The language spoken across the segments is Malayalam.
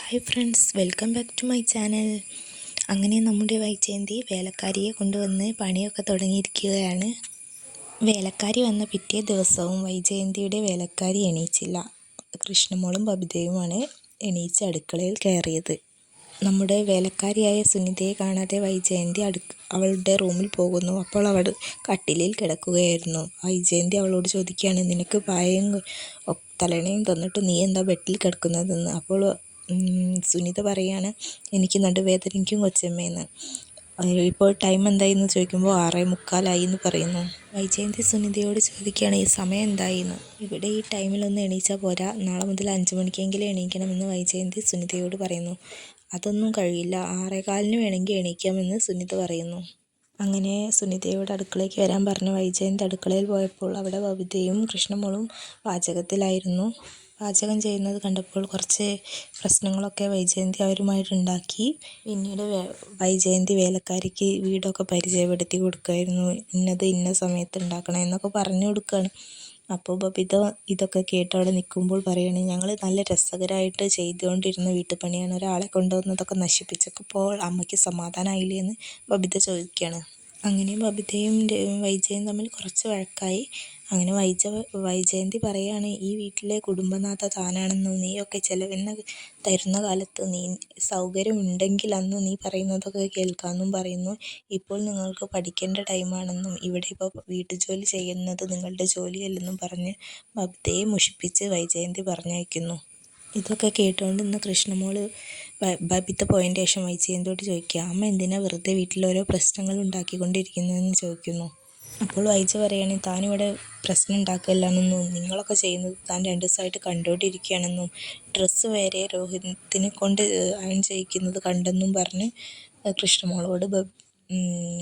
Hi friends, welcome back to my channel. അങ്ങനെ നമ്മുടെ വൈജയന്തി വേലക്കാരിയെ കൊണ്ടുവന്ന് പണിയൊക്കെ തുടങ്ങിയിരിക്കുകയാണ്. വേലക്കാരി വന്ന പിറ്റേ ദിവസവും വൈജയന്തിയുടെ വേലക്കാരി എണീച്ചില്ല. കൃഷ്ണമോളും ബബിതയുമാണ് എണീച്ച് അടുക്കളയിൽ കയറിയത്. നമ്മുടെ വേലക്കാരിയായ സുനിതയെ കാണാതെ വൈജയന്തി അവളുടെ റൂമിൽ പോകുന്നു. അപ്പോൾ അവൾ കട്ടിലിൽ കിടക്കുകയായിരുന്നു. വൈജയന്തി അവളോട് ചോദിക്കുകയാണ്, നിനക്ക് പായയും തലണയും തന്നിട്ട് നീ എന്താ ബെഡിൽ കിടക്കുന്നതെന്ന്. അപ്പോൾ സുനിത പറയാണ്, എനിക്ക് നടുവേദനിക്കും കൊച്ചമ്മയെന്ന്. ഇപ്പോൾ ടൈം എന്തായെന്ന് ചോദിക്കുമ്പോൾ 6:45 എന്ന് പറയുന്നു. വൈജയന്തി സുനിതയോട് ചോദിക്കുകയാണ്, ഈ സമയം എന്തായിന്ന്. ഇവിടെ ഈ ടൈമിലൊന്നും എണീച്ചാൽ പോരാ, നാളെ മുതൽ 5 മണിക്കെങ്കിലും എണീക്കണമെന്ന് വൈജയന്തി സുനിതയോട് പറയുന്നു. അതൊന്നും കഴിയില്ല, 6:15 വേണമെങ്കിൽ എണീക്കാമെന്ന് സുനിത പറയുന്നു. അങ്ങനെ സുനിതയോട് അടുക്കളയ്ക്ക് വരാൻ പറഞ്ഞ് വൈജയന്തി അടുക്കളയിൽ പോയപ്പോൾ അവിടെ ബബിതയും കൃഷ്ണമോളും പാചകത്തിലായിരുന്നു. പാചകം ചെയ്യുന്നത് കണ്ടപ്പോൾ കുറച്ച് പ്രശ്നങ്ങളൊക്കെ വൈജയന്തി അവരുമായിട്ടുണ്ടാക്കി. പിന്നീട് വൈജയന്തി വേലക്കാരിക്ക് വീടൊക്കെ പരിചയപ്പെടുത്തി കൊടുക്കുമായിരുന്നു. ഇന്നത് ഇന്ന സമയത്ത് ഉണ്ടാക്കണം എന്നൊക്കെ പറഞ്ഞു കൊടുക്കുകയാണ്. അപ്പോൾ ബബിത ഇതൊക്കെ കേട്ട് അവിടെ നിൽക്കുമ്പോൾ പറയുകയാണ്, ഞങ്ങൾ നല്ല രസകരമായിട്ട് ചെയ്തുകൊണ്ടിരുന്ന വീട്ടുപണിയാണ്, ഒരാളെ കൊണ്ടുവന്നതൊക്കെ നശിപ്പിച്ചപ്പോൾ അമ്മയ്ക്ക് സമാധാനമായില്ലേ എന്ന് ബബിത ചോദിക്കുകയാണ്. അങ്ങനെ ബബിതയും വൈജയും തമ്മിൽ കുറച്ച് വഴക്കായി. അങ്ങനെ വൈജയന്തി പറയുകയാണ്, ഈ വീട്ടിലെ കുടുംബനാഥ താനാണെന്നും നീയൊക്കെ ചെലവിന് തരുന്ന കാലത്ത് നീ സൗകര്യമുണ്ടെങ്കിൽ അന്ന് നീ പറയുന്നതൊക്കെ കേൾക്കാമെന്നും പറയുന്നു. ഇപ്പോൾ നിങ്ങൾക്ക് പഠിക്കേണ്ട ടൈമാണെന്നും ഇവിടെ ഇപ്പോൾ വീട്ടുജോലി ചെയ്യുന്നത് നിങ്ങളുടെ ജോലിയല്ലെന്നും പറഞ്ഞ് ബബിതയെ മുഷിപ്പിച്ച് വൈജയന്തി പറഞ്ഞയക്കുന്നു. ഇതൊക്കെ കേട്ടുകൊണ്ട് ഇന്ന് കൃഷ്ണമോള് ബബിത പോയതിന് ശേഷം വൈജയന്തിയോട് ചോദിക്കുക, അമ്മ എന്തിനാ വെറുതെ വീട്ടിൽ ഓരോ പ്രശ്നങ്ങൾ ഉണ്ടാക്കിക്കൊണ്ടിരിക്കുന്നതെന്ന് ചോദിക്കുന്നു. അപ്പോൾ വൈജ പറയുകയാണ്, താനിവിടെ പ്രശ്നം ഉണ്ടാക്കില്ലെന്നും നിങ്ങളൊക്കെ ചെയ്യുന്നത് താൻ 2 ദിവസമായിട്ട് കണ്ടുകൊണ്ടിരിക്കുകയാണെന്നും ഡ്രസ്സ് വരെ രോഹിത്തിനെ കൊണ്ട് അയൺ ചെയ്യിക്കുന്നത് കണ്ടെന്നും പറഞ്ഞ് കൃഷ്ണമോളോട്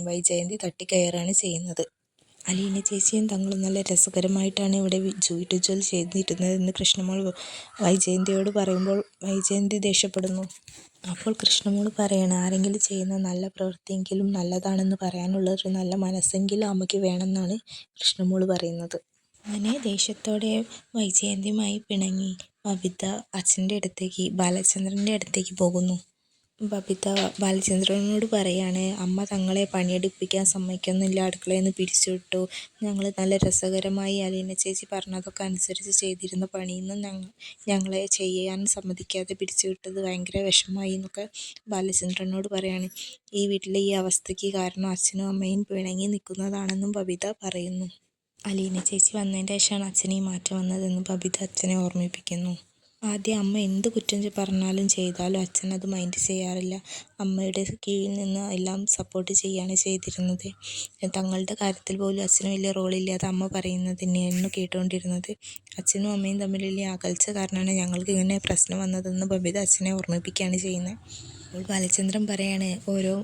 വൈജയന്തി തട്ടിക്കയറാണ് ചെയ്യുന്നത്. അലീന ചേച്ചിയും തങ്ങളും നല്ല രസകരമായിട്ടാണ് ഇവിടെ വീട്ടുജോലി ചെയ്തിരുന്നതെന്ന് കൃഷ്ണമോൾ വൈജയന്തിയോട് പറയുമ്പോൾ വൈജയന്തി ദേഷ്യപ്പെടുന്നു. അപ്പോൾ കൃഷ്ണമോൾ പറയണം, ആരെങ്കിലും ചെയ്യുന്ന നല്ല പ്രവൃത്തിയെങ്കിലും നല്ലതാണെന്ന് പറയാനുള്ളൊരു നല്ല മനസ്സെങ്കിലും അമ്മയ്ക്ക് വേണമെന്നാണ് കൃഷ്ണമോൾ പറയുന്നത്. അങ്ങനെ ദേഷ്യത്തോടെ വൈജയന്തിയുമായി പിണങ്ങി ബബിത അച്ഛൻ്റെ അടുത്തേക്ക് ബാലചന്ദ്രൻ്റെ അടുത്തേക്ക് പോകുന്നു. ബബിത ബാലചന്ദ്രനോട് പറയാണ്, അമ്മ തങ്ങളെ പണിയെടുപ്പിക്കാൻ സമ്മതിക്കുന്നില്ല, അടുക്കളയിൽ നിന്ന് പിരിച്ചുവിട്ടു. ഞങ്ങൾ നല്ല രസകരമായി അലീന ചേച്ചി പറഞ്ഞതൊക്കെ അനുസരിച്ച് ചെയ്തിരുന്ന പണിയിൽ നിന്ന് ഞങ്ങളെ ചെയ്യാൻ സമ്മതിക്കാതെ പിരിച്ചുവിട്ടത് ഭയങ്കര വിഷമമായി എന്നൊക്കെ ബാലചന്ദ്രനോട് പറയാണ്. ഈ വീട്ടിലെ ഈ അവസ്ഥയ്ക്ക് കാരണം അച്ഛനും അമ്മയും പിണങ്ങി നിൽക്കുന്നതാണെന്നും ബബിത പറയുന്നു. അലീന ചേച്ചി വന്നതിൻ്റെ ശേഷമാണ് അച്ഛന് ഈ മാറ്റം വന്നതെന്ന് ബബിത അച്ഛനെ ഓർമ്മിപ്പിക്കുന്നു. ആദ്യം അമ്മ എന്ത് കുറ്റം പറഞ്ഞാലും ചെയ്താലും അച്ഛൻ അത് മൈൻഡ് ചെയ്യാറില്ല. അമ്മയുടെ കീഴിൽ നിന്ന് എല്ലാം സപ്പോർട്ട് ചെയ്യുകയാണ് ചെയ്തിരുന്നത്. തങ്ങളുടെ കാര്യത്തിൽ പോലും അച്ഛന് വലിയ റോളില്ലാതെ അമ്മ പറയുന്നത് തന്നെയായിരുന്നു കേട്ടുകൊണ്ടിരുന്നത്. അച്ഛനും അമ്മയും തമ്മിലുള്ള അകൽച്ച കാരണമാണ് ഞങ്ങൾക്ക് ഇങ്ങനെ പ്രശ്നം വന്നതെന്ന് ബബിത അച്ഛനെ ഓർമ്മിപ്പിക്കുകയാണ് ചെയ്യുന്നത്. അപ്പോൾ ബാലചന്ദ്രൻ പറയാണ്, ഓരോ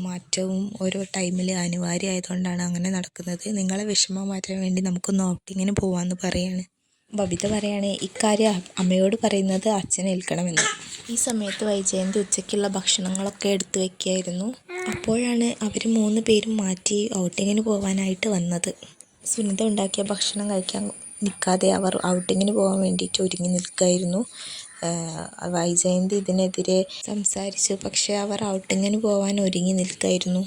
മാറ്റവും ഓരോ ടൈമിൽ അനിവാര്യമായതുകൊണ്ടാണ് അങ്ങനെ നടക്കുന്നത്. നിങ്ങളെ വിഷമം മാറ്റാൻ വേണ്ടി നമുക്കൊന്ന് ഔട്ടിങ്ങിന് പോകാമെന്ന് പറയാണ്. ബബിത പറയാണ്, ഇക്കാര്യം അമ്മയോട് പറയുന്നത് അച്ഛനെ ഏൽക്കണമെന്ന്. ഈ സമയത്ത് വൈജയന്തി ഉച്ചയ്ക്കുള്ള ഭക്ഷണങ്ങളൊക്കെ എടുത്തു വയ്ക്കുകയായിരുന്നു. അപ്പോഴാണ് അവർ 3 പേരും മാറ്റി ഔട്ടിങ്ങിന് പോകാനായിട്ട് വന്നത്. സുനിത ഉണ്ടാക്കിയ ഭക്ഷണം കഴിക്കാൻ നിൽക്കാതെ അവർ ഔട്ടിങ്ങിന് പോകാൻ വേണ്ടിയിട്ട് ഒരുങ്ങി നിൽക്കുകയായിരുന്നു. വൈജയന്തി ഇതിനെതിരെ സംസാരിച്ചു, പക്ഷേ അവർ ഔട്ടിങ്ങിന് പോകാൻ ഒരുങ്ങി നിൽക്കുകയായിരുന്നു.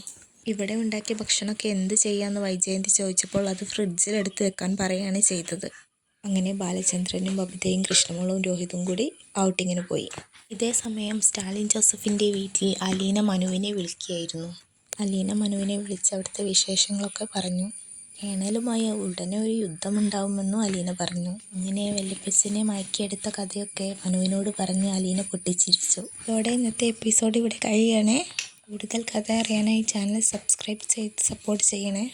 ഇവിടെ ഉണ്ടാക്കിയ ഭക്ഷണമൊക്കെ എന്ത് ചെയ്യാമെന്ന് വൈജയന്തി ചോദിച്ചപ്പോൾ അത് ഫ്രിഡ്ജിലെടുത്ത് വെക്കാൻ പറയുകയാണ് ചെയ്തത്. അങ്ങനെ ബാലചന്ദ്രനും ബബിതയും കൃഷ്ണമോളും രോഹിതും കൂടി ഔട്ടിങ്ങിന് പോയി. ഇതേ സമയം സ്റ്റാലിൻ ജോസഫിൻ്റെ വീട്ടിൽ അലീന മനുവിനെ വിളിക്കുകയായിരുന്നു. അലീന മനുവിനെ വിളിച്ച് അവിടുത്തെ വിശേഷങ്ങളൊക്കെ പറഞ്ഞു. കേണലുമായി ഉടനെ ഒരു യുദ്ധമുണ്ടാവുമെന്നും അലീന പറഞ്ഞു. അങ്ങനെ വല്യപ്പച്ചനെ മയക്കിയെടുത്ത കഥയൊക്കെ മനുവിനോട് പറഞ്ഞ് അലീന പൊട്ടിച്ചിരിച്ചു. ഇതോടെ ഇന്നത്തെ എപ്പിസോഡ് ഇവിടെ കഴിയുകയാണേ. കൂടുതൽ കഥ അറിയാനായി ചാനൽ സബ്സ്ക്രൈബ് ചെയ്ത് സപ്പോർട്ട് ചെയ്യണേ.